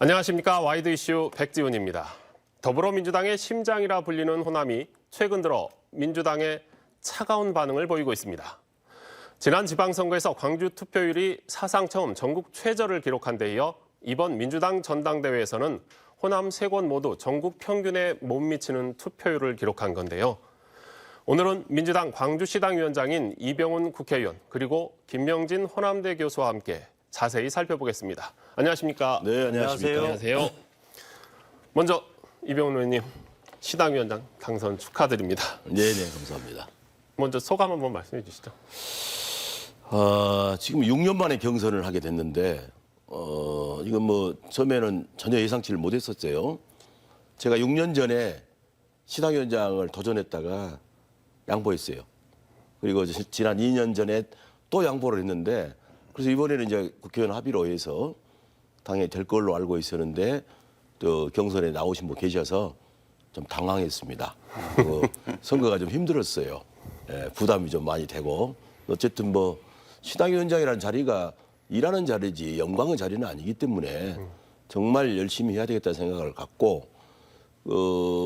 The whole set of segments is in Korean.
안녕하십니까. 와이드 이슈 백지훈입니다. 더불어민주당의 심장이라 불리는 호남이 최근 들어 민주당의 차가운 반응을 보이고 있습니다. 지난 지방선거에서 광주 투표율이 사상 처음 전국 최저를 기록한 데 이어 이번 민주당 전당대회에서는 호남 3곳 모두 전국 평균에 못 미치는 투표율을 기록한 건데요. 오늘은 민주당 광주시당 위원장인 이병훈 국회의원 그리고 김명진 호남대 교수와 함께 자세히 살펴보겠습니다. 안녕하십니까? 네, 안녕하십니까? 안녕하세요. 먼저 이병훈 의원님 시당 위원장 당선 축하드립니다. 네, 감사합니다. 먼저 소감 한번 말씀해 주시죠. 지금 6년 만에 경선을 하게 됐는데 이건 뭐 처음에는 전혀 예상치를 못했었어요. 제가 6년 전에 시당위원장을 도전했다가 양보했어요. 그리고 지난 2년 전에 또 양보를 했는데 그래서 이번에는 이제 국회의원 합의로 해서 당연히 될 걸로 알고 있었는데 또 경선에 나오신 분 계셔서 좀 당황했습니다. 선거가 좀 힘들었어요. 부담이 좀 많이 되고 어쨌든 뭐 시당위원장이라는 자리가 일하는 자리지 영광의 자리는 아니기 때문에 정말 열심히 해야 되겠다는 생각을 갖고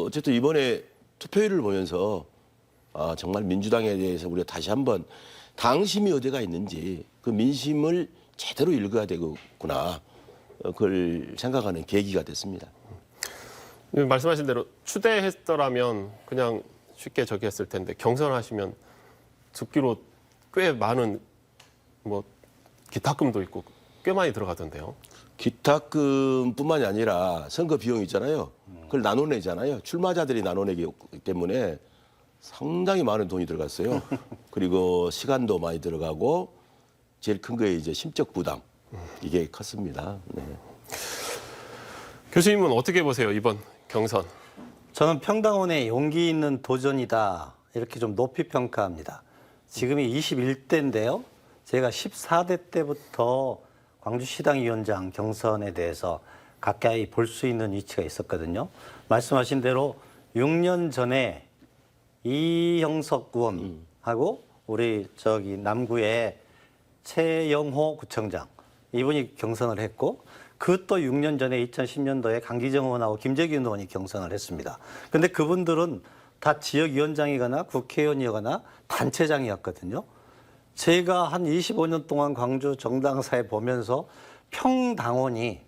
어쨌든 이번에 투표율을 보면서 정말 민주당에 대해서 우리가 다시 한번 당심이 어디가 있는지 그 민심을 제대로 읽어야 되겠구나 그걸 생각하는 계기가 됐습니다. 말씀하신 대로 추대했더라면 그냥 쉽게 저기 했을 텐데 경선하시면 듣기로 꽤 많은 뭐 기탁금도 있고 꽤 많이 들어가던데요. 기탁금뿐만이 아니라 선거 비용 있잖아요. 그걸 나눠내잖아요. 출마자들이 나눠내기 때문에 상당히 많은 돈이 들어갔어요. 그리고 시간도 많이 들어가고 제일 큰 게 이제 심적 부담 이게 컸습니다. 네. 교수님은 어떻게 보세요 이번 경선? 저는 평당원의 용기 있는 도전이다 이렇게 좀 높이 평가합니다. 지금이 21대인데요. 제가 14대 때부터 광주시당 위원장 경선에 대해서 가까이 볼 수 있는 위치가 있었거든요. 말씀하신 대로 6년 전에 이형석 의원하고 우리 저기 남구의 최영호 구청장 이분이 경선을 했고 그 또 6년 전에 2010년도에 강기정 의원하고 김재균 의원이 경선을 했습니다. 그런데 그분들은 다 지역위원장이거나 국회의원이거나 단체장이었거든요. 제가 한 25년 동안 광주 정당사에 보면서 평당원이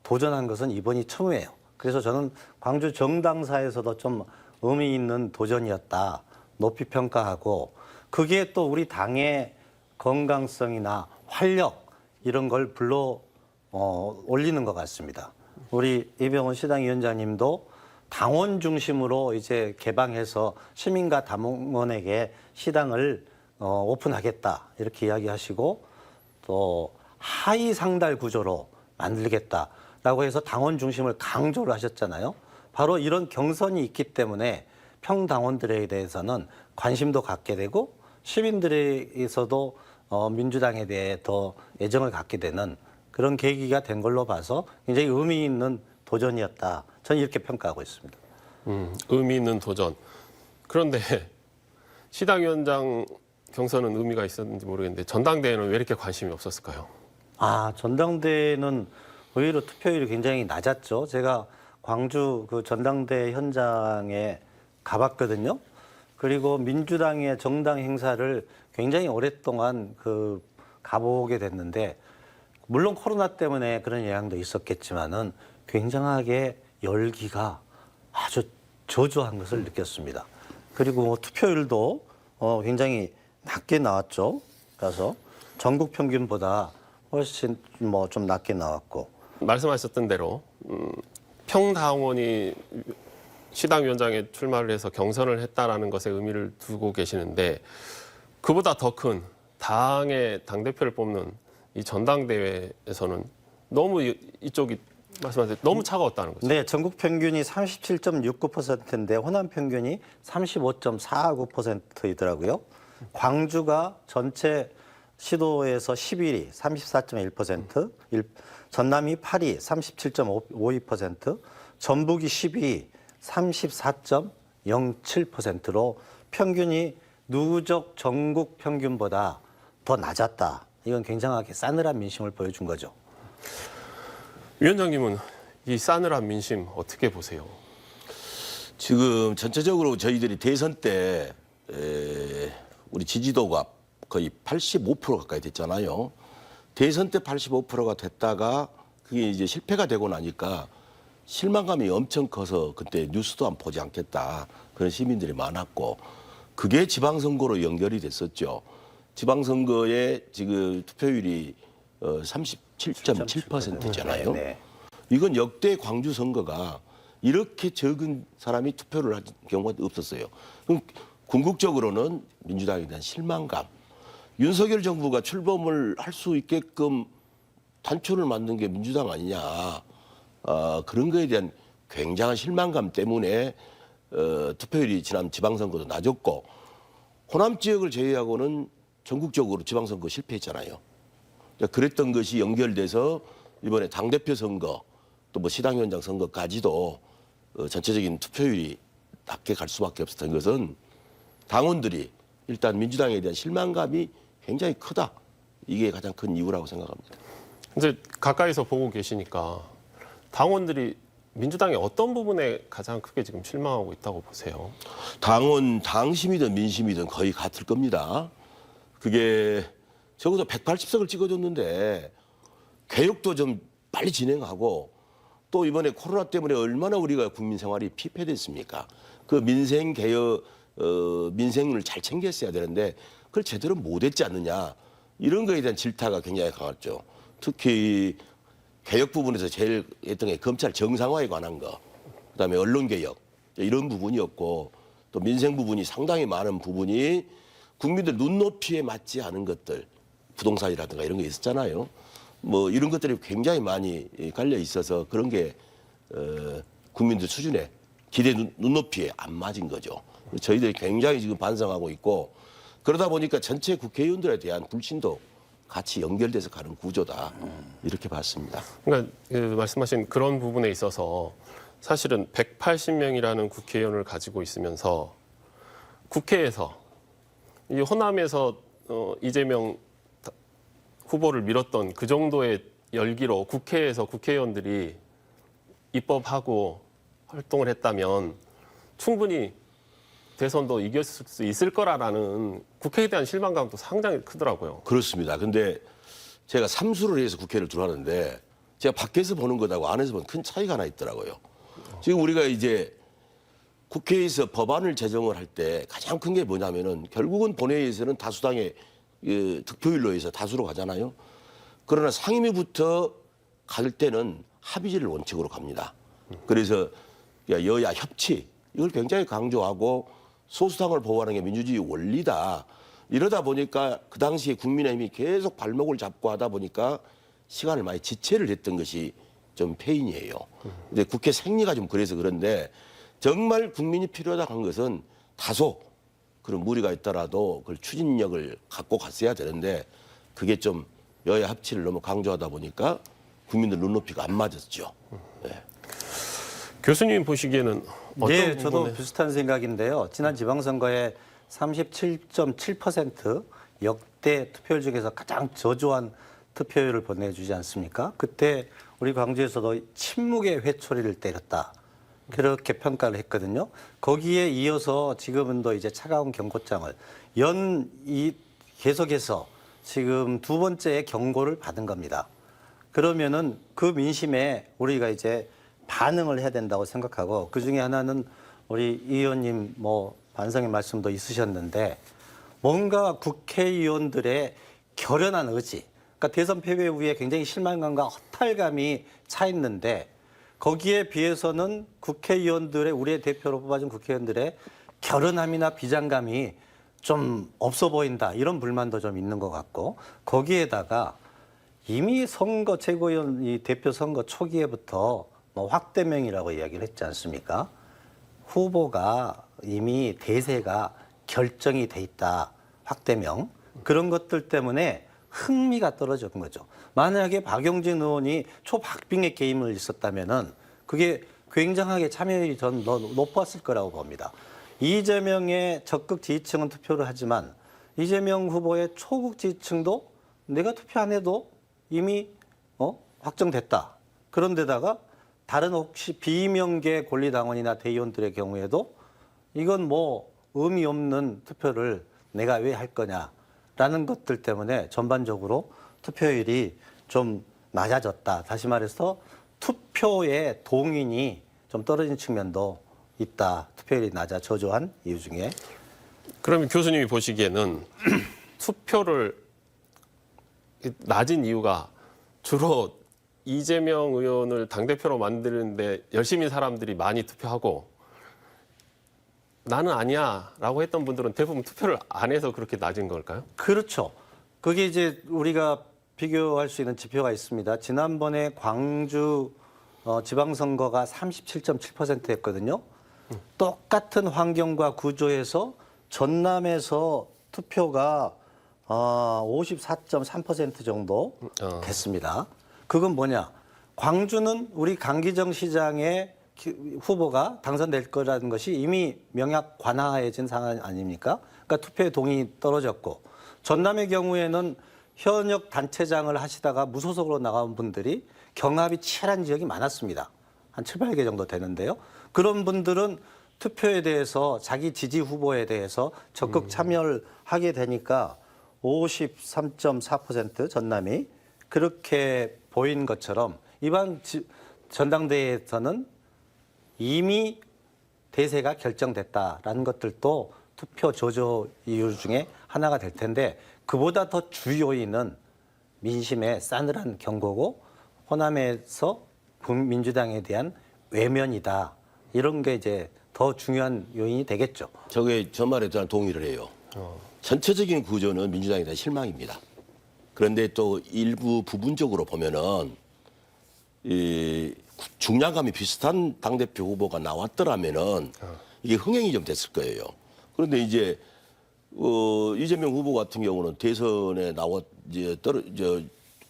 도전한 것은 이번이 처음이에요. 그래서 저는 광주 정당사에서도 좀 의미 있는 도전이었다 높이 평가하고 그게 또 우리 당의 건강성이나 활력 이런 걸 불러 올리는 것 같습니다. 우리 이병헌 시당위원장님도 당원 중심으로 이제 개방해서 시민과 당원에게 시당을 오픈하겠다 이렇게 이야기하시고 또 하위 상달 구조로 만들겠다라고 해서 당원 중심을 강조를 하셨잖아요. 바로 이런 경선이 있기 때문에 평당원들에 대해서는 관심도 갖게 되고 시민들에게서도 민주당에 대해 더 애정을 갖게 되는 그런 계기가 된 걸로 봐서 굉장히 의미 있는 도전이었다. 저는 이렇게 평가하고 있습니다. 의미 있는 도전. 그런데 시당위원장 경선은 의미가 있었는지 모르겠는데 전당대회는 왜 이렇게 관심이 없었을까요? 전당대회는 의외로 투표율이 굉장히 낮았죠. 제가 광주 그 전당대회 현장에 가봤거든요. 그리고 민주당의 정당 행사를 굉장히 오랫동안 가보게 됐는데 물론 코로나 때문에 그런 영향도 있었겠지만은 굉장하게 열기가 아주 저조한 것을 느꼈습니다. 그리고 투표율도 굉장히 낮게 나왔죠. 그래서 전국 평균보다 훨씬 좀 낮게 나왔고. 말씀하셨던 대로 평당원이 시당위원장에 출마를 해서 경선을 했다라는 것에 의미를 두고 계시는데 그보다 더 큰 당의 당대표를 뽑는 이 전당대회에서는 너무 이쪽이 말씀하신 너무 차가웠다는 거죠. 네, 전국 평균이 37.69%인데 호남 평균이 35.49%이더라고요. 광주가 전체 시도에서 11위 34.1%, 전남이 8위 37.52%, 전북이 12위 34.07%로 평균이 누적 전국 평균보다 더 낮았다. 이건 굉장하게 싸늘한 민심을 보여준 거죠. 위원장님은 이 싸늘한 민심 어떻게 보세요? 지금 전체적으로 저희들이 대선 때 우리 지지도가 거의 85% 가까이 됐잖아요. 대선 때 85%가 됐다가 그게 이제 실패가 되고 나니까 실망감이 엄청 커서 그때 뉴스도 안 보지 않겠다. 그런 시민들이 많았고 그게 지방선거로 연결이 됐었죠. 지방선거에 지금 투표율이 37.7%잖아요. 네. 이건 역대 광주 선거가 이렇게 적은 사람이 투표를 한 경우가 없었어요. 그럼 궁극적으로는 민주당에 대한 실망감. 윤석열 정부가 출범을 할 수 있게끔 단초를 만든 게 민주당 아니냐. 그런 거에 대한 굉장한 실망감 때문에 투표율이 지난 지방선거도 낮았고 호남 지역을 제외하고는 전국적으로 지방선거 실패했잖아요. 그랬던 것이 연결돼서 이번에 당대표 선거 또 뭐 시당위원장 선거까지도 전체적인 투표율이 낮게 갈 수밖에 없었던 것은 당원들이 일단 민주당에 대한 실망감이 굉장히 크다. 이게 가장 큰 이유라고 생각합니다. 이제 가까이서 보고 계시니까 당원들이 민주당의 어떤 부분에 가장 크게 지금 실망하고 있다고 보세요? 당원, 당심이든 민심이든 거의 같을 겁니다. 그게 적어도 180석을 찍어줬는데 개혁도 좀 빨리 진행하고 또 이번에 코로나 때문에 얼마나 우리가 국민 생활이 피폐됐습니까? 그 민생 개혁, 민생을 잘 챙겼어야 되는데 그걸 제대로 못했지 않느냐. 이런 거에 대한 질타가 굉장히 강했죠. 특히 개혁 부분에서 제일 했던 게 검찰 정상화에 관한 거, 그다음에 언론 개혁 이런 부분이었고 또 민생 부분이 상당히 많은 부분이 국민들 눈높이에 맞지 않은 것들, 부동산이라든가 이런 게 있었잖아요. 뭐 이런 것들이 굉장히 많이 깔려 있어서 그런 게 국민들 수준에 기대 눈높이에 안 맞은 거죠. 저희들이 굉장히 지금 반성하고 있고 그러다 보니까 전체 국회의원들에 대한 불신도 같이 연결돼서 가는 구조다 이렇게 봤습니다. 그러니까 말씀하신 그런 부분에 있어서 사실은 180명이라는 국회의원을 가지고 있으면서 국회에서 이 호남에서 이재명 후보를 밀었던 그 정도의 열기로 국회에서 국회의원들이 입법하고 활동을 했다면 충분히 대선도 이겼을 수 있을 거라는 국회에 대한 실망감도 상당히 크더라고요. 그렇습니다. 근데 제가 삼수를 해서 국회를 들어왔는데 제가 밖에서 보는 것하고 안에서 보는 큰 차이가 하나 있더라고요. 지금 우리가 이제 국회에서 법안을 제정을 할 때 가장 큰 게 뭐냐면은 결국은 본회의에서는 다수당의 득표율로 해서 다수로 가잖아요. 그러나 상임위부터 갈 때는 합의제를 원칙으로 갑니다. 그래서 여야 협치 이걸 굉장히 강조하고 소수당을 보호하는 게 민주주의 원리다. 이러다 보니까 그 당시에 국민의힘이 계속 발목을 잡고 하다 보니까 시간을 많이 지체를 했던 것이 좀 패인이에요. 근데 국회 생리가 좀 그래서 그런데 정말 국민이 필요하다 한 것은 다소 그런 무리가 있더라도 그걸 추진력을 갖고 갔어야 되는데 그게 좀 여야 합치를 너무 강조하다 보니까 국민들 눈높이가 안 맞았죠. 네. 교수님 보시기에는 어떤 네, 저도 부분에 비슷한 생각인데요. 지난 지방선거에 37.7% 역대 투표율 중에서 가장 저조한 투표율을 보내주지 않습니까? 그때 우리 광주에서도 침묵의 회초리를 때렸다. 그렇게 평가를 했거든요. 거기에 이어서 지금은 또 이제 차가운 경고장을 계속해서 지금 두 번째 경고를 받은 겁니다. 그러면은 그 민심에 우리가 이제 반응을 해야 된다고 생각하고 그 중에 하나는 우리 이 의원님 뭐 반성의 말씀도 있으셨는데 뭔가 국회의원들의 결연한 의지, 그러니까 대선 패배 후에 굉장히 실망감과 허탈감이 차 있는데 거기에 비해서는 국회의원들의 우리의 대표로 뽑아준 국회의원들의 결연함이나 비장감이 좀 없어 보인다 이런 불만도 좀 있는 것 같고 거기에다가 이미 선거 최고위원 이 대표 선거 초기에부터 뭐 확대명이라고 이야기를 했지 않습니까? 후보가 이미 대세가 결정이 돼 있다. 확대명. 그런 것들 때문에 흥미가 떨어진 거죠. 만약에 박용진 의원이 초박빙의 게임을 있었다면은 그게 굉장하게 참여율이 전 높았을 거라고 봅니다. 이재명의 적극 지지층은 투표를 하지만 이재명 후보의 초극 지지층도 내가 투표 안 해도 이미 확정됐다. 그런데다가 다른 혹시 비명계 권리당원이나 대의원들의 경우에도 이건 뭐 의미 없는 투표를 내가 왜 할 거냐라는 것들 때문에 전반적으로 투표율이 좀 낮아졌다. 다시 말해서 투표의 동인이 좀 떨어진 측면도 있다. 투표율이 낮아 저조한 이유 중에. 그러면 교수님이 보시기에는 투표를 낮은 이유가 주로 이재명 의원을 당대표로 만드는데 열심히 사람들이 많이 투표하고 나는 아니야 라고 했던 분들은 대부분 투표를 안 해서 그렇게 낮은 걸까요? 그렇죠. 그게 이제 우리가 비교할 수 있는 지표가 있습니다. 지난번에 광주 지방선거가 37.7%였거든요. 똑같은 환경과 구조에서 전남에서 투표가 54.3% 정도 됐습니다. 그건 뭐냐? 광주는 우리 강기정 시장의 후보가 당선될 거라는 것이 이미 명약 관화해진 상황 아닙니까? 그러니까 투표의 동의 떨어졌고, 전남의 경우에는 현역 단체장을 하시다가 무소속으로 나간 분들이 경합이 치열한 지역이 많았습니다. 한 7, 8개 정도 되는데요. 그런 분들은 투표에 대해서 자기 지지 후보에 대해서 적극 참여를 하게 되니까 53.4% 전남이 그렇게 보인 것처럼 이번 전당대회에서는 이미 대세가 결정됐다라는 것들도 투표 조조 이유 중에 하나가 될 텐데, 그보다 더 주요인은 민심의 싸늘한 경고고 호남에서 민주당에 대한 외면이다. 이런 게 이제 더 중요한 요인이 되겠죠. 저게 저 말에 저는 동의를 해요. 전체적인 구조는 민주당에 대한 실망입니다. 그런데 또 일부 부분적으로 보면은 이 중량감이 비슷한 당대표 후보가 나왔더라면은 이게 흥행이 좀 됐을 거예요. 그런데 이제 이재명 후보 같은 경우는 대선에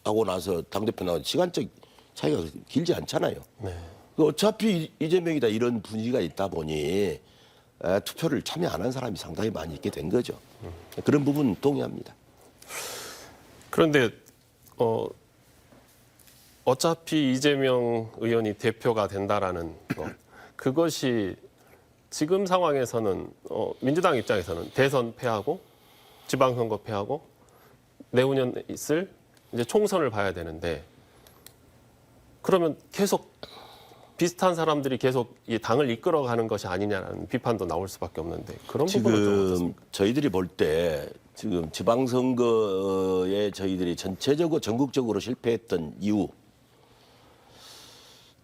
하고 나서 당대표 나온 시간적 차이가 길지 않잖아요. 네. 어차피 이재명이다 이런 분위기가 있다 보니 투표를 참여 안 한 사람이 상당히 많이 있게 된 거죠. 그런 부분 동의합니다. 그런데 어차피 이재명 의원이 대표가 된다라는 것, 그것이 지금 상황에서는 민주당 입장에서는 대선 패하고 지방선거 패하고 내후년 있을 이제 총선을 봐야 되는데, 그러면 계속 비슷한 사람들이 계속 이 당을 이끌어가는 것이 아니냐는 비판도 나올 수밖에 없는데, 그런 부분은 좀 지금 어떻습니까? 저희들이 볼 때 지금 지방선거에 저희들이 전체적으로 전국적으로 실패했던 이유,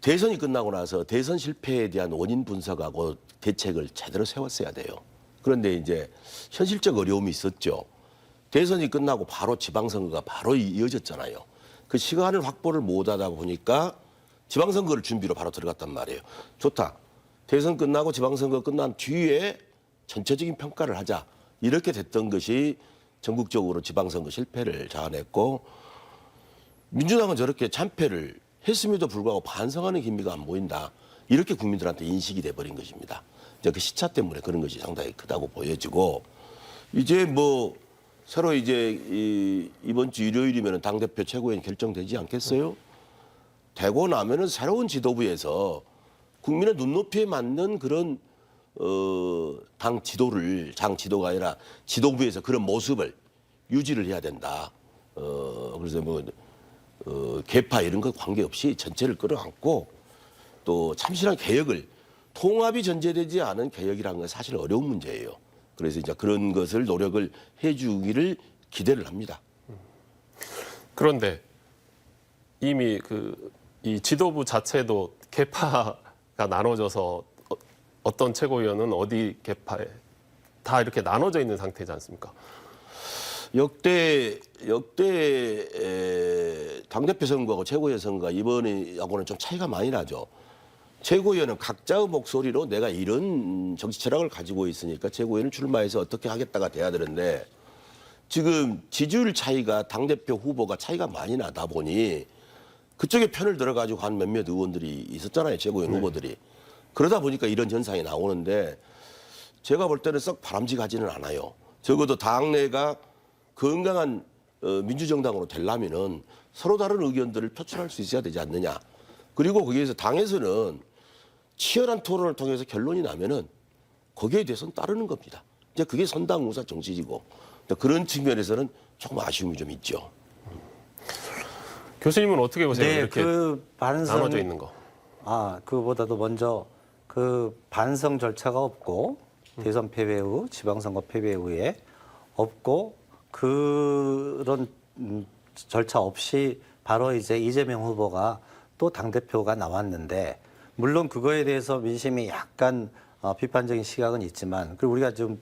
대선이 끝나고 나서 대선 실패에 대한 원인 분석하고 대책을 제대로 세웠어야 돼요. 그런데 이제 현실적 어려움이 있었죠. 대선이 끝나고 바로 지방선거가 바로 이어졌잖아요. 그 시간을 확보를 못하다 보니까 지방선거를 준비로 바로 들어갔단 말이에요. 좋다. 대선 끝나고 지방선거 끝난 뒤에 전체적인 평가를 하자. 이렇게 됐던 것이 전국적으로 지방선거 실패를 자아냈고, 민주당은 저렇게 참패를 했음에도 불구하고 반성하는 기미가 안 보인다. 이렇게 국민들한테 인식이 돼버린 것입니다. 이제 그 시차 때문에 그런 것이 상당히 크다고 보여지고, 이제 뭐 새로 이제 이번 주 일요일이면 당대표 최고위원 결정되지 않겠어요? 되고 나면은 새로운 지도부에서 국민의 눈높이에 맞는 그런 당 지도가 아니라 지도부에서 그런 모습을 유지를 해야 된다. 그래서 뭐 계파 이런 것 관계없이 전체를 끌어안고 또 참신한 개혁을, 통합이 전제되지 않은 개혁이라는 건 사실 어려운 문제예요. 그래서 이제 그런 것을 노력을 해주기를 기대를 합니다. 그런데 이미 이 지도부 자체도 계파가 나눠져서 어떤 최고위원은 어디 계파에 다 이렇게 나눠져 있는 상태지 않습니까? 역대 당대표 선거하고 최고위원 선거가 이번하고는 좀 차이가 많이 나죠. 최고위원은 각자의 목소리로 내가 이런 정치 철학을 가지고 있으니까 최고위원을 출마해서 어떻게 하겠다가 돼야 되는데, 지금 지지율 차이가 당대표 후보가 차이가 많이 나다 보니 그쪽에 편을 들어가지고 간 몇몇 의원들이 있었잖아요. 최고위원 후보들이. 그러다 보니까 이런 현상이 나오는데, 제가 볼 때는 썩 바람직하지는 않아요. 적어도 당내가 건강한 민주정당으로 되려면은 서로 다른 의견들을 표출할 수 있어야 되지 않느냐. 그리고 거기에서 당에서는 치열한 토론을 통해서 결론이 나면은 거기에 대해서는 따르는 겁니다. 이제 그게 선당우사 정치이고 그런 측면에서는 조금 아쉬움이 좀 있죠. 교수님은 어떻게 보세요? 네, 이렇게 그 반성 나눠져 있는 거. 그보다도 먼저 그 반성 절차가 없고 대선 패배 후 지방선거 패배 후에 없고 그런 절차 없이 바로 이제 이재명 후보가 또 당대표가 나왔는데 물론 그거에 대해서 민심이 약간 비판적인 시각은 있지만 그리고 우리가 좀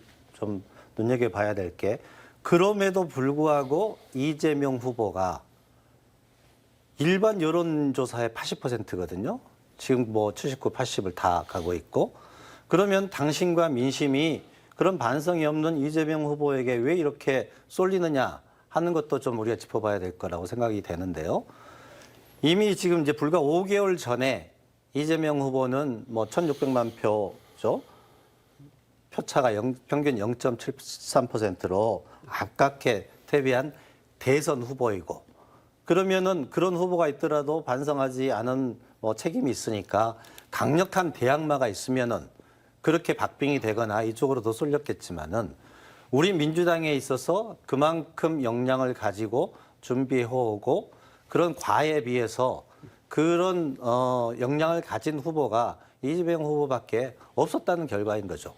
눈여겨봐야 될 게 그럼에도 불구하고 이재명 후보가 일반 여론조사의 80%거든요. 지금 뭐 79, 80을 다 가고 있고 그러면 당신과 민심이 그런 반성이 없는 이재명 후보에게 왜 이렇게 쏠리느냐 하는 것도 좀 우리가 짚어봐야 될 거라고 생각이 되는데요. 이미 지금 이제 불과 5개월 전에 이재명 후보는 뭐 1,600만 표죠. 표차가 평균 0.73%로 아깝게 패배한 대선 후보이고 그러면은 그런 후보가 있더라도 반성하지 않은 뭐 책임이 있으니까 강력한 대항마가 있으면은 그렇게 박빙이 되거나 이쪽으로 더 쏠렸겠지만은 우리 민주당에 있어서 그만큼 역량을 가지고 준비해오고 그런 과에 비해서 그런 역량을 가진 후보가 이재명 후보밖에 없었다는 결과인 거죠.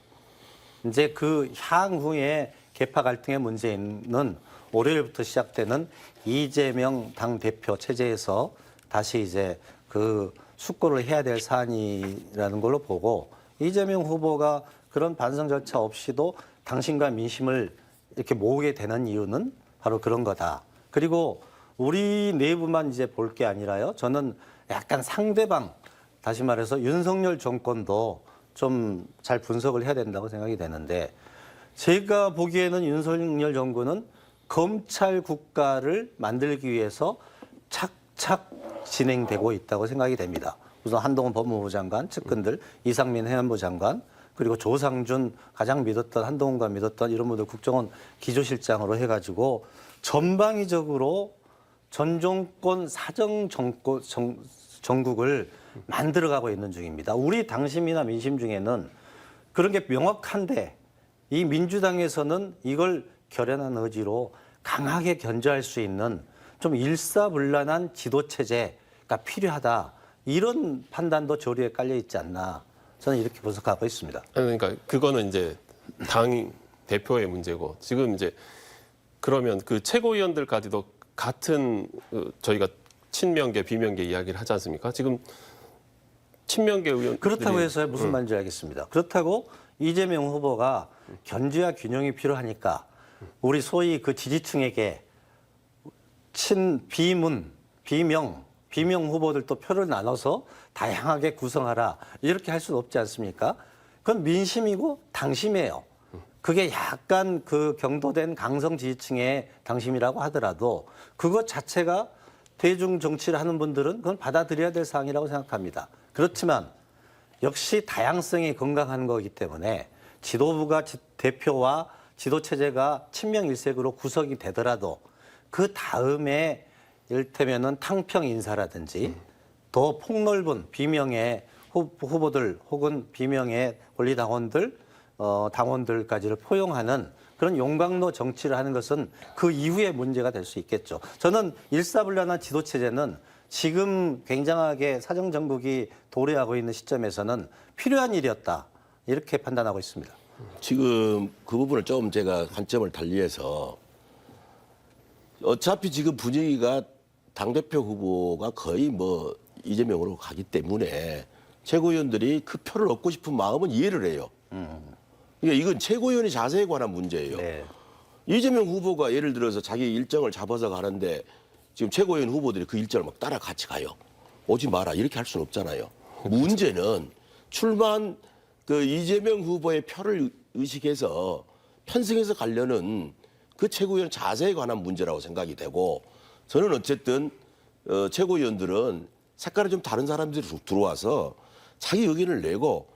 이제 그 향후에 계파 갈등의 문제는 월요일부터 시작되는 이재명 당대표 체제에서 다시 이제 그 숙고를 해야 될 사안이라는 걸로 보고 이재명 후보가 그런 반성 절차 없이도 당신과 민심을 이렇게 모으게 되는 이유는 바로 그런 거다. 그리고 우리 내부만 이제 볼 게 아니라요. 저는 약간 상대방, 다시 말해서 윤석열 정권도 좀 잘 분석을 해야 된다고 생각이 되는데 제가 보기에는 윤석열 정권은 검찰 국가를 만들기 위해서 착착 진행되고 있다고 생각이 됩니다. 우선 한동훈 법무부 장관 측근들, 이상민 해안부 장관, 그리고 조상준 가장 믿었던 한동훈과 믿었던 이런 분들 국정원 기조실장으로 해가지고 전방위적으로 전 정권 사정 정국을 만들어가고 있는 중입니다. 우리 당심이나 민심 중에는 그런 게 명확한데 이 민주당에서는 이걸 결연한 의지로 강하게 견제할 수 있는 좀 일사불란한 지도체제가 필요하다. 이런 판단도 조류에 깔려 있지 않나. 저는 이렇게 분석하고 있습니다. 그러니까 그거는 이제 당 대표의 문제고 지금 이제 그러면 그 최고위원들까지도 같은 저희가 친명계 비명계 이야기를 하지 않습니까? 지금 친명계 의원 그렇다고 해서 무슨 말인지 알겠습니다. 그렇다고 이재명 후보가 견제와 균형이 필요하니까 우리 소위 그 지지층에게 비명 후보들도 표를 나눠서 다양하게 구성하라 이렇게 할 수는 없지 않습니까? 그건 민심이고 당심이에요. 그게 약간 그 경도된 강성 지지층의 당심이라고 하더라도 그것 자체가 대중 정치를 하는 분들은 그건 받아들여야 될 사항이라고 생각합니다. 그렇지만 역시 다양성이 건강한 거기 때문에 지도부가 대표와 지도체제가 친명일색으로 구성이 되더라도 그 다음에 이를테면은 탕평 인사라든지 더 폭넓은 비명의 후보들 혹은 비명의 권리당원들, 당원들까지를 포용하는 그런 용광로 정치를 하는 것은 그 이후의 문제가 될 수 있겠죠. 저는 일사불란한 지도체제는 지금 굉장하게 사정정국이 도래하고 있는 시점에서는 필요한 일이었다. 이렇게 판단하고 있습니다. 지금 그 부분을 좀 제가 관점을 달리해서 어차피 지금 분위기가 당대표 후보가 거의 뭐 이재명으로 가기 때문에 최고위원들이 그 표를 얻고 싶은 마음은 이해를 해요. 그러니까 이건 최고위원의 자세에 관한 문제예요. 네. 이재명 후보가 예를 들어서 자기 일정을 잡아서 가는데 지금 최고위원 후보들이 그 일정을 막 따라 같이 가요. 오지 마라 이렇게 할 수는 없잖아요. 문제는 출마한 그 이재명 후보의 표를 의식해서 편승해서 가려는 그 최고위원 자세에 관한 문제라고 생각이 되고 저는 어쨌든 최고위원들은 색깔이 좀 다른 사람들이 들어와서 자기 의견을 내고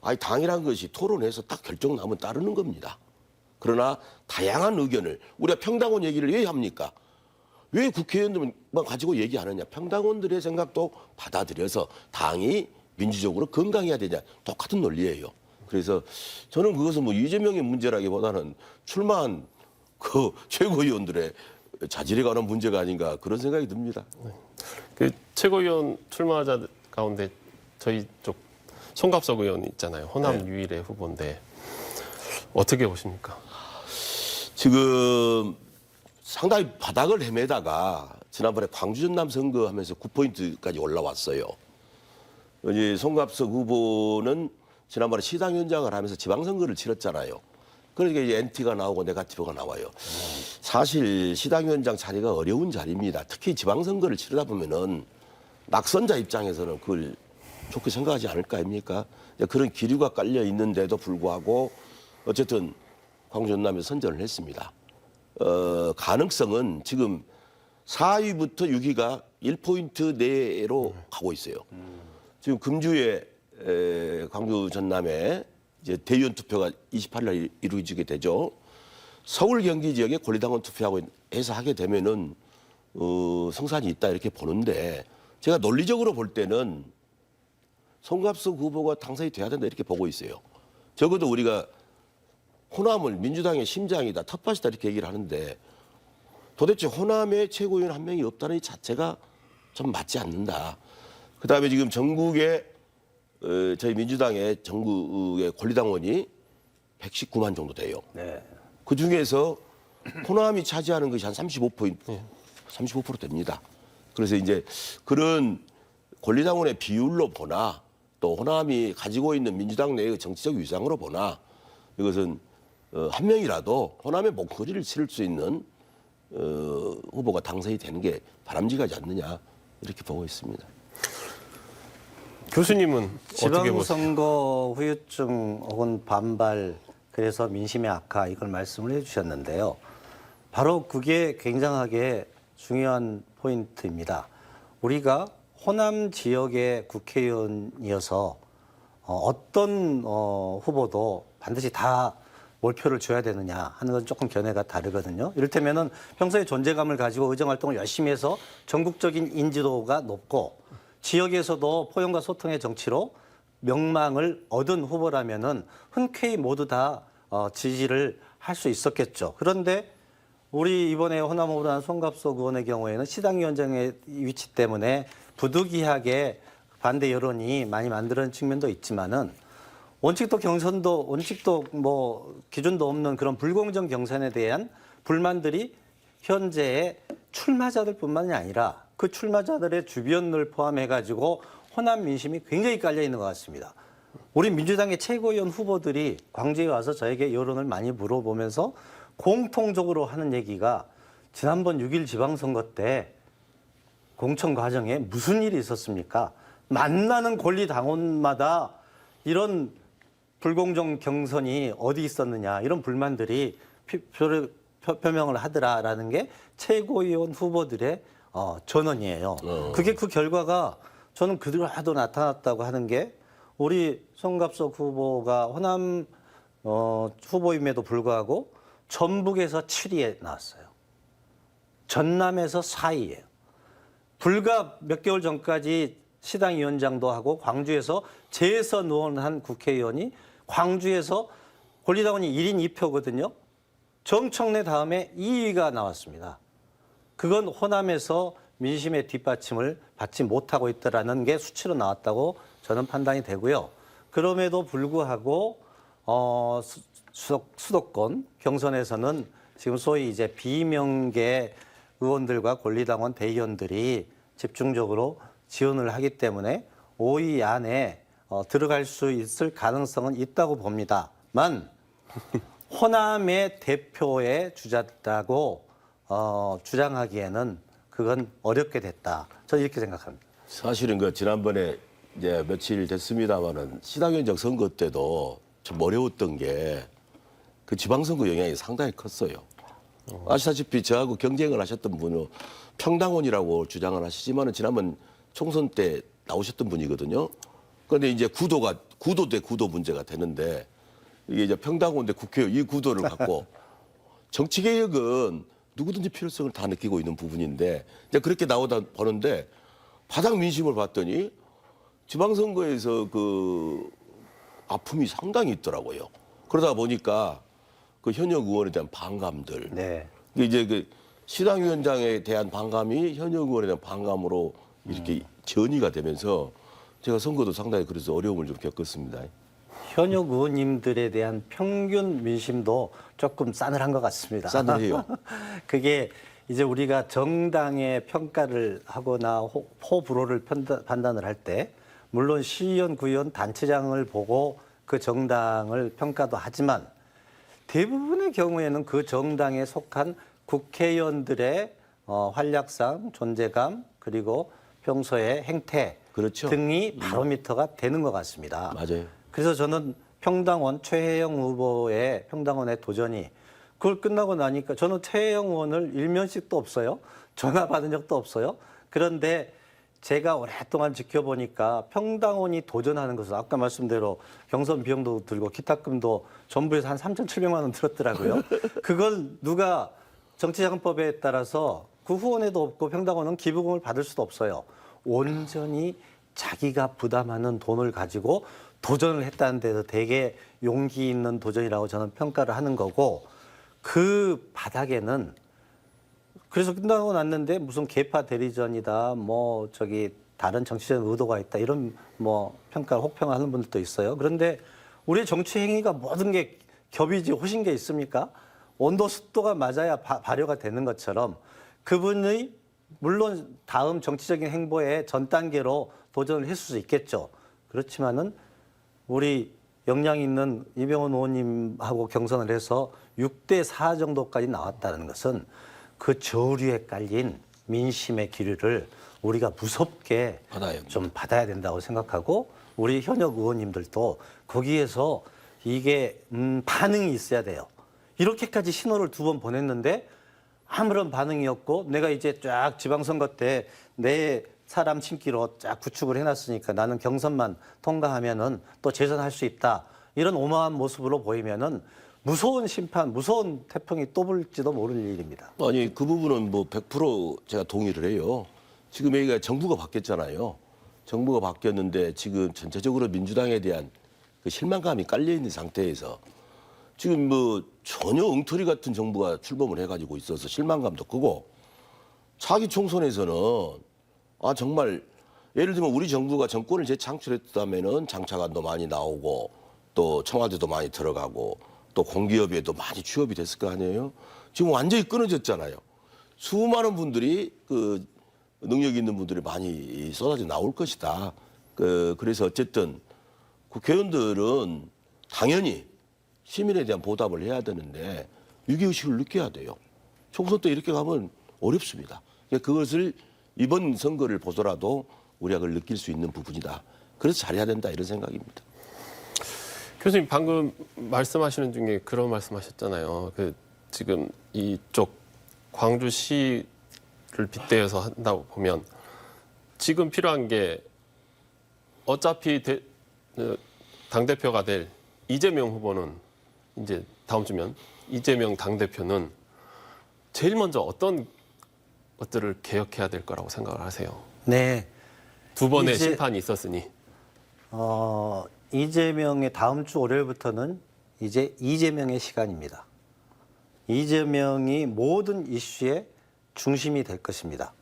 아니 당이란 것이 토론해서 딱 결정 나면 따르는 겁니다. 그러나 다양한 의견을 우리가 평당원 얘기를 왜 합니까? 왜 국회의원들만 가지고 얘기하느냐. 평당원들의 생각도 받아들여서 당이 민주적으로 건강해야 되냐. 똑같은 논리예요. 그래서 저는 그것은 뭐 이재명의 문제라기보다는 출마한 그 최고위원들의 자질에 관한 문제가 아닌가 그런 생각이 듭니다. 그 최고위원 출마자 가운데 저희 쪽 송갑석 의원 있잖아요. 호남 유일의 후보인데 어떻게 보십니까? 지금 상당히 바닥을 헤매다가 지난번에 광주 전남 선거하면서 9포인트까지 올라왔어요. 이제 송갑석 후보는 지난번에 시당위원장을 하면서 지방선거를 치렀잖아요. 그러니까 이제 NT가 나오고 네거티브가 나와요. 사실 시당위원장 자리가 어려운 자리입니다. 특히 지방선거를 치르다 보면은 낙선자 입장에서는 그걸 좋게 생각하지 않을 거 아닙니까? 그런 기류가 깔려 있는데도 불구하고 어쨌든 광주 전남에 선전을 했습니다. 가능성은 지금 4위부터 6위가 1포인트 내로 가고 있어요. 지금 금주에 광주 전남에 이제 대의원 투표가 28일 날 이루어지게 되죠. 서울 경기 지역에 권리당원 투표하고 해서 하게 되면은 성산이 있다 이렇게 보는데 제가 논리적으로 볼 때는 송갑석 후보가 당선이 돼야 된다 이렇게 보고 있어요. 적어도 우리가 호남을 민주당의 심장이다, 텃밭이다 이렇게 얘기를 하는데 도대체 호남에 최고위원 한 명이 없다는 이 자체가 좀 맞지 않는다. 그다음에 지금 전국에 저희 민주당의 전국의 권리당원이 119만 정도 돼요. 네. 그 중에서 호남이 차지하는 것이 한 35%, 35% 됩니다. 그래서 이제 그런 권리당원의 비율로 보나 또 호남이 가지고 있는 민주당 내의 정치적 위상으로 보나 이것은 한 명이라도 호남의 목소리를 실을 수 있는 후보가 당선이 되는 게 바람직하지 않느냐 이렇게 보고 있습니다. 교수님은 어떻게 보세요? 지방선거 후유증 혹은 반발 그래서 민심의 악화 이걸 말씀을 해주셨는데요. 바로 그게 굉장하게 중요한 포인트입니다. 우리가 호남 지역의 국회의원이어서 어떤 후보도 반드시 다 몰표를 줘야 되느냐 하는 건 조금 견해가 다르거든요. 이를테면은 평소에 존재감을 가지고 의정활동을 열심히 해서 전국적인 인지도가 높고 지역에서도 포용과 소통의 정치로 명망을 얻은 후보라면은 흔쾌히 모두 다 지지를 할 수 있었겠죠. 그런데 우리 이번에 호남 후보한 송갑석 의원의 경우에는 시당위원장의 위치 때문에 부득이하게 반대 여론이 많이 만드는 측면도 있지만은 원칙도 뭐 기준도 없는 그런 불공정 경선에 대한 불만들이 현재의 출마자들뿐만이 아니라 그 출마자들의 주변을 포함해가지고 호남 민심이 굉장히 깔려 있는 것 같습니다. 우리 민주당의 최고위원 후보들이 광주에 와서 저에게 여론을 많이 물어보면서 공통적으로 하는 얘기가 지난번 6.1 지방선거 때 공천 과정에 무슨 일이 있었습니까? 만나는 권리당원마다 이런 불공정 경선이 어디 있었느냐 이런 불만들이 표명을 하더라라는 게 최고위원 후보들의 전언이에요. 그게 그 결과가 저는 그대로 나타났다고 하는 게 우리 송갑석 후보가 호남 후보임에도 불구하고 전북에서 7위에 나왔어요. 전남에서 4위예요. 불과 몇 개월 전까지 시당위원장도 하고 광주에서 재선 의원한 국회의원이 광주에서 권리당원이 1인 2표거든요. 정청래 다음에 2위가 나왔습니다. 그건 호남에서 민심의 뒷받침을 받지 못하고 있다라는 게 수치로 나왔다고 저는 판단이 되고요. 그럼에도 불구하고 수도권 경선에서는 지금 소위 이제 비명계 의원들과 권리당원 대의원들이 집중적으로 지원을 하기 때문에 5위 안에 들어갈 수 있을 가능성은 있다고 봅니다만 호남의 대표의 주자라고 주장하기에는 그건 어렵게 됐다. 저는 이렇게 생각합니다. 사실은 그 지난번에 이제 며칠 됐습니다마는 시당위원장 선거 때도 좀 어려웠던 게 그 지방선거 영향이 상당히 컸어요. 아시다시피 저하고 경쟁을 하셨던 분은 평당원이라고 주장을 하시지만은 지난번 총선 때 나오셨던 분이거든요. 그런데 이제 구도 대 구도 문제가 되는데 이게 이제 평당원 대 국회의원 이 구도를 갖고 정치개혁은 누구든지 필요성을 다 느끼고 있는 부분인데 이제 그렇게 나오다 보는데 바닥 민심을 봤더니 지방선거에서 그 아픔이 상당히 있더라고요. 그러다 보니까 그 현역 의원에 대한 반감들, 네. 이제 그 시당위원장에 대한 반감이 현역 의원에 대한 반감으로 이렇게 전이가 되면서 제가 선거도 상당히 그래서 어려움을 좀 겪었습니다. 현역 의원님들에 대한 평균 민심도 조금 싸늘한 것 같습니다. 싸늘해요. 그게 이제 우리가 정당의 평가를 하거나 호불호를 판단을 할 때 물론 시의원, 구의원, 단체장을 보고 그 정당을 평가도 하지만 대부분의 경우에는 그 정당에 속한 국회의원들의 활약상, 존재감 그리고 평소의 행태 그렇죠. 등이 바로미터가 되는 것 같습니다. 맞아요. 그래서 저는 평당원 최혜영 후보의 평당원의 도전이 그걸 끝나고 나니까 저는 최혜영 의원을 일면식도 없어요. 전화 받은 적도 없어요. 그런데 제가 오랫동안 지켜보니까 평당원이 도전하는 것은 아까 말씀대로 경선 비용도 들고 기타금도 정부에서 한 3,700만 원 들었더라고요. 그걸 누가 정치자금법에 따라서 그 후원에도 없고 평당원은 기부금을 받을 수도 없어요. 온전히 자기가 부담하는 돈을 가지고 도전을 했다는 데서 되게 용기 있는 도전이라고 저는 평가를 하는 거고 그 바닥에는 그래서 끝나고 났는데 무슨 계파 대리전이다 뭐 저기 다른 정치적 의도가 있다 이런 뭐 평가를 혹평하는 분들도 있어요. 그런데 우리의 정치 행위가 모든 게 겹이지 호신 게 있습니까? 온도 습도가 맞아야 발효가 되는 것처럼 그분의 물론 다음 정치적인 행보의 전 단계로 도전을 했을 수 있겠죠. 그렇지만은 우리 역량 있는 이병헌 의원님하고 경선을 해서 6대4 정도까지 나왔다는 것은 그 저류에 깔린 민심의 기류를 우리가 무섭게 좀 받아야 된다고 생각하고 우리 현역 의원님들도 거기에서 이게 반응이 있어야 돼요. 이렇게까지 신호를 2번 보냈는데 아무런 반응이 없고 내가 이제 쫙 지방선거 때 내 사람 친기로 쫙 구축을 해놨으니까 나는 경선만 통과하면은 또 재선할 수 있다. 이런 오만한 모습으로 보이면은 무서운 심판, 무서운 태풍이 또 불지도 모를 일입니다. 아니 그 부분은 뭐 100% 제가 동의를 해요. 지금 여기가 정부가 바뀌었잖아요. 정부가 바뀌었는데 지금 전체적으로 민주당에 대한 그 실망감이 깔려 있는 상태에서 지금 뭐 전혀 엉터리 같은 정부가 출범을 해가지고 있어서 실망감도 크고 차기 총선에서는 아 정말 예를 들면 우리 정부가 정권을 재창출했다면은 장차관도 많이 나오고 또 청와대도 많이 들어가고 또 공기업에도 많이 취업이 됐을 거 아니에요. 지금 완전히 끊어졌잖아요. 수많은 분들이 그 능력 있는 분들이 많이 쏟아져 나올 것이다. 그래서 어쨌든 국회의원들은 당연히 시민에 대한 보답을 해야 되는데 위기의식을 느껴야 돼요. 총선 때 이렇게 가면 어렵습니다. 그것을 이번 선거를 보더라도 우리가 그걸 느낄 수 있는 부분이다. 그래서 잘해야 된다 이런 생각입니다. 교수님 방금 말씀하시는 중에 그런 말씀하셨잖아요. 그 지금 이쪽 광주시를 빗대어서 한다고 보면 지금 필요한 게 어차피 당대표가 될 이재명 후보는 이제 다음 주면 이재명 당대표는 제일 먼저 어떤 것들을 개혁해야 될 거라고 생각을 하세요? 네. 2번의 심판이 있었으니. 이재명의 다음 주 월요일부터는 이제 이재명의 시간입니다. 이재명이 모든 이슈의 중심이 될 것입니다.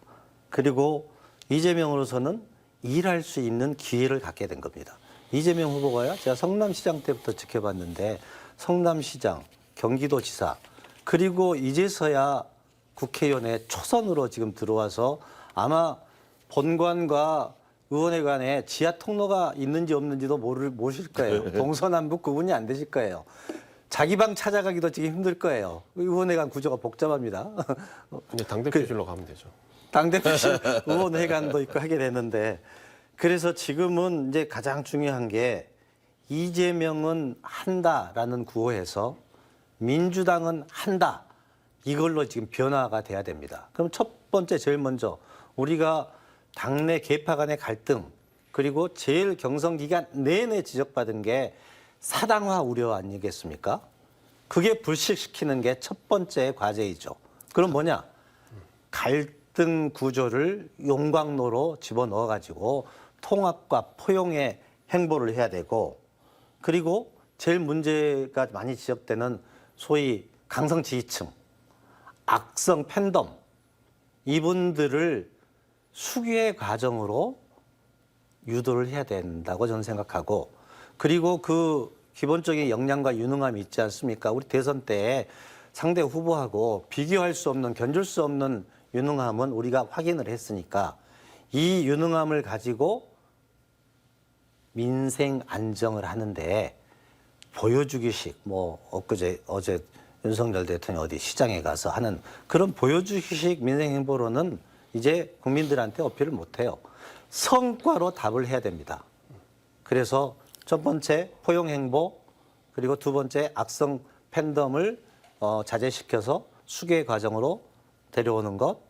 그리고 이재명으로서는 일할 수 있는 기회를 갖게 된 겁니다. 이재명 후보가요, 제가 성남시장 때부터 지켜봤는데 성남시장, 경기도지사, 그리고 이제서야 국회의원의 초선으로 지금 들어와서 아마 본관과 의원회관에 지하 통로가 있는지 없는지도 모르실 거예요. 동서남북 구분이 안 되실 거예요. 자기 방 찾아가기도 지금 힘들 거예요. 의원회관 구조가 복잡합니다. 이제 당대표실로 가면 되죠. 당대표실 의원회관도 있고 하게 되는데 그래서 지금은 이제 가장 중요한 게 이재명은 한다라는 구호에서 민주당은 한다. 이걸로 지금 변화가 돼야 됩니다. 그럼 첫 번째 제일 먼저 우리가 당내 계파 간의 갈등 그리고 제일 경선 기간 내내 지적받은 게 사당화 우려 아니겠습니까? 그게 불식시키는 게 첫 번째 과제이죠. 그럼 뭐냐? 갈등 구조를 용광로로 집어넣어 가지고 통합과 포용의 행보를 해야 되고, 그리고 제일 문제가 많이 지적되는 소위 강성 지지층, 악성 팬덤, 이분들을 수교의 과정으로 유도를 해야 된다고 저는 생각하고, 그리고 그 기본적인 역량과 유능함이 있지 않습니까? 우리 대선 때 상대 후보하고 비교할 수 없는, 견줄 수 없는 유능함은 우리가 확인을 했으니까 이 유능함을 가지고 민생 안정을 하는데 보여주기식, 뭐 어제 윤석열 대통령이 어디 시장에 가서 하는 그런 보여주기식 민생 행보로는 이제 국민들한테 어필을 못해요. 성과로 답을 해야 됩니다. 그래서 첫 번째 포용 행보, 그리고 두 번째 악성 팬덤을 자제시켜서 수계 과정으로 데려오는 것,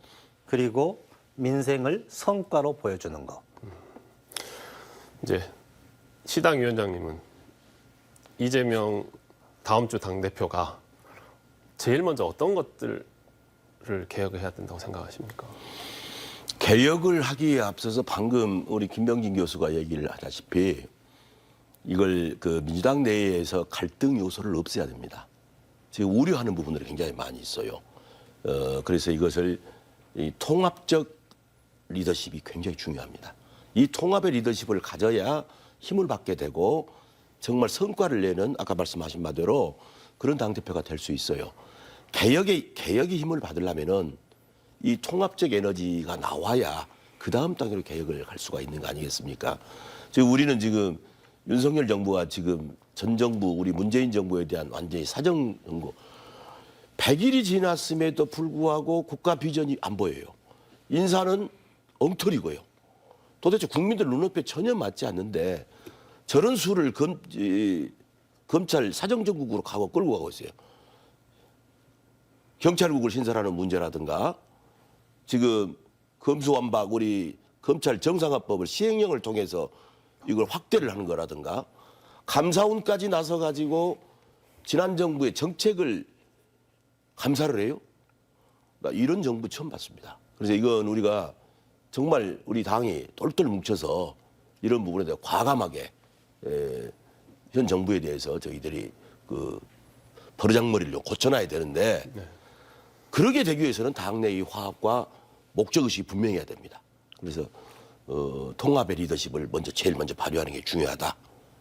그리고 민생을 성과로 보여주는 것. 이제 시당 위원장님은 이재명 다음 주 당대표가 제일 먼저 어떤 것들을 개혁해야 된다고 생각하십니까? 개혁을 하기에 앞서서 방금 우리 김병진 교수가 얘기를 하다시피 이걸 그 민주당 내에서 갈등 요소를 없애야 됩니다. 지금 우려하는 부분들이 굉장히 많이 있어요. 그래서 이것을 이 통합적 리더십이 굉장히 중요합니다. 이 통합의 리더십을 가져야 힘을 받게 되고 정말 성과를 내는 아까 말씀하신 바대로 그런 당대표가 될 수 있어요. 개혁의 힘을 받으려면은 이 통합적 에너지가 나와야 그 다음 단계로 개혁을 갈 수가 있는 거 아니겠습니까? 지금 우리는 지금 윤석열 정부가 지금 전 정부 우리 문재인 정부에 대한 완전히 사정 연구 100일이 지났음에도 불구하고 국가 비전이 안 보여요. 인사는 엉터리고요. 도대체 국민들 눈높이에 전혀 맞지 않는데 저런 수를 검찰 사정정국으로 끌고 가고 있어요. 경찰국을 신설하는 문제라든가 지금 검수완박 우리 검찰 정상화법을 시행령을 통해서 이걸 확대를 하는 거라든가 감사원까지 나서 가지고 지난 정부의 정책을 감사를 해요. 그러니까 이런 정부 처음 봤습니다. 그래서 이건 우리가 정말 우리 당이 똘똘 뭉쳐서 이런 부분에 대해 과감하게 현 정부에 대해서 저희들이 그 버르장머리를 좀 고쳐놔야 되는데 그러게 되기 위해서는 당내의 화합과 목적의식이 분명해야 됩니다. 그래서 통합의 리더십을 제일 먼저 발휘하는 게 중요하다.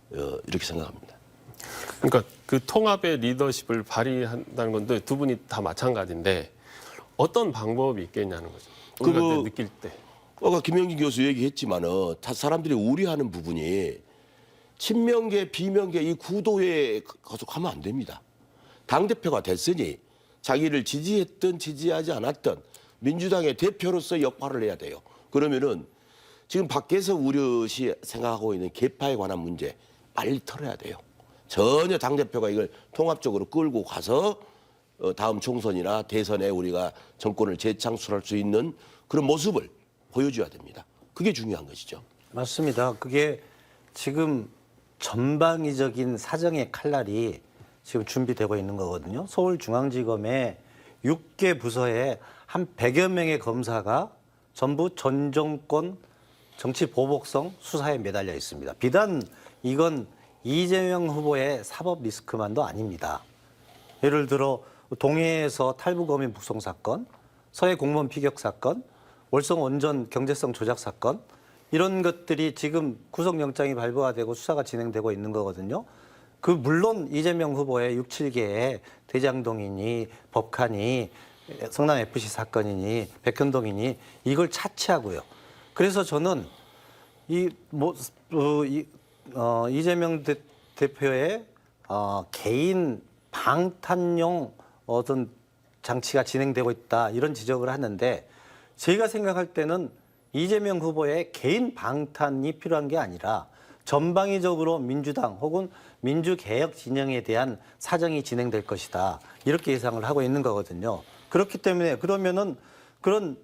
이렇게 생각합니다. 그러니까 그 통합의 리더십을 발휘한다는 건데 두 분이 다 마찬가지인데 어떤 방법이 있겠냐는 거죠. 우리가 느낄 때. 아까 김영진 교수 얘기했지만은 다 사람들이 우려하는 부분이 친명계, 비명계 이 구도에 가속하면 안 됩니다. 당대표가 됐으니 자기를 지지했든 지지하지 않았든 민주당의 대표로서 역할을 해야 돼요. 그러면은 지금 밖에서 우려시 생각하고 있는 계파에 관한 문제 빨리 털어야 돼요. 전혀 당대표가 이걸 통합적으로 끌고 가서 다음 총선이나 대선에 우리가 정권을 재창출할 수 있는 그런 모습을 보여줘야 됩니다. 그게 중요한 것이죠. 맞습니다. 그게 지금 전방위적인 사정의 칼날이 지금 준비되고 있는 거거든요. 서울중앙지검의 6개 부서에 한 100여 명의 검사가 전부 전 정권 정치 보복성 수사에 매달려 있습니다. 비단 이건 이재명 후보의 사법 리스크만도 아닙니다. 예를 들어 동해에서 탈북어민 북송 사건, 서해 공무원 피격 사건, 월성 원전 경제성 조작 사건 이런 것들이 지금 구속영장이 발부가 되고 수사가 진행되고 있는 거거든요. 그 물론 이재명 후보의 6, 7개의 대장동이니 법칸이 성남FC 사건이니 백현동이니 이걸 차치하고요. 그래서 저는 이재명 대표의 개인 방탄용 어떤 장치가 진행되고 있다 이런 지적을 하는데 제가 생각할 때는 이재명 후보의 개인 방탄이 필요한 게 아니라 전방위적으로 민주당 혹은 민주개혁 진영에 대한 사정이 진행될 것이다. 이렇게 예상을 하고 있는 거거든요. 그렇기 때문에 그러면은 그런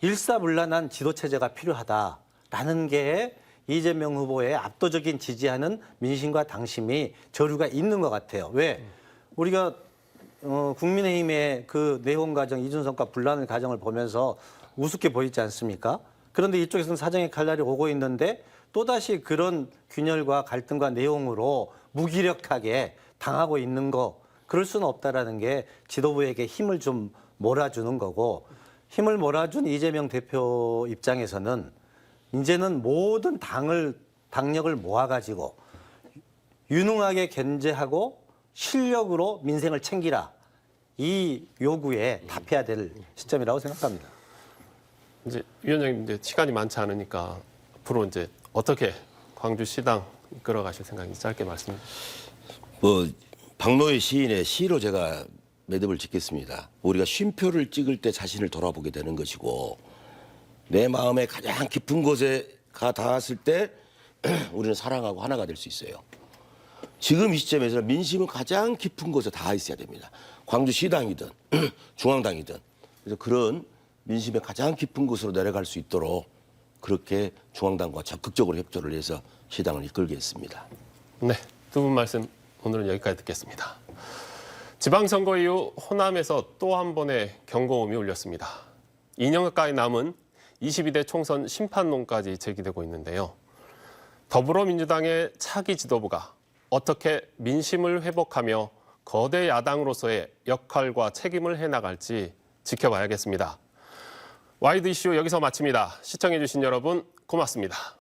일사불란한 지도체제가 필요하다라는 게 이재명 후보의 압도적인 지지하는 민심과 당심이 저류가 있는 것 같아요. 왜? 우리가 국민의힘의 그 내홍 과정, 이준석과 분란의 과정을 보면서 우습게 보이지 않습니까? 그런데 이쪽에서는 사정의 칼날이 오고 있는데 또다시 그런 균열과 갈등과 내용으로 무기력하게 당하고 있는 거, 그럴 수는 없다라는 게 지도부에게 힘을 좀 몰아주는 거고, 힘을 몰아준 이재명 대표 입장에서는 이제는 모든 당력을 모아가지고 유능하게 견제하고 실력으로 민생을 챙기라, 이 요구에 답해야 될 시점이라고 생각합니다. 이제 위원장님 이제 시간이 많지 않으니까 앞으로 이제 어떻게 광주시당 이끌어가실 생각인지 짧게 말씀. 뭐 박노해 시인의 시로 제가 매듭을 짓겠습니다. 우리가 쉼표를 찍을 때 자신을 돌아보게 되는 것이고, 내 마음의 가장 깊은 곳에가 닿았을 때 우리는 사랑하고 하나가 될 수 있어요. 지금 이 시점에서 민심은 가장 깊은 곳에 닿아 있어야 됩니다. 광주시당이든 중앙당이든. 그래서 그런 민심의 가장 깊은 곳으로 내려갈 수 있도록 그렇게 중앙당과 적극적으로 협조를 해서 시당을 이끌겠습니다. 네, 두 분 말씀 오늘은 여기까지 듣겠습니다. 지방선거 이후 호남에서 또 한 번의 경고음이 울렸습니다. 2년 가까이 남은 22대 총선 심판론까지 제기되고 있는데요. 더불어민주당의 차기 지도부가 어떻게 민심을 회복하며 거대 야당으로서의 역할과 책임을 해나갈지 지켜봐야겠습니다. 와이드 이슈 여기서 마칩니다. 시청해주신 여러분 고맙습니다.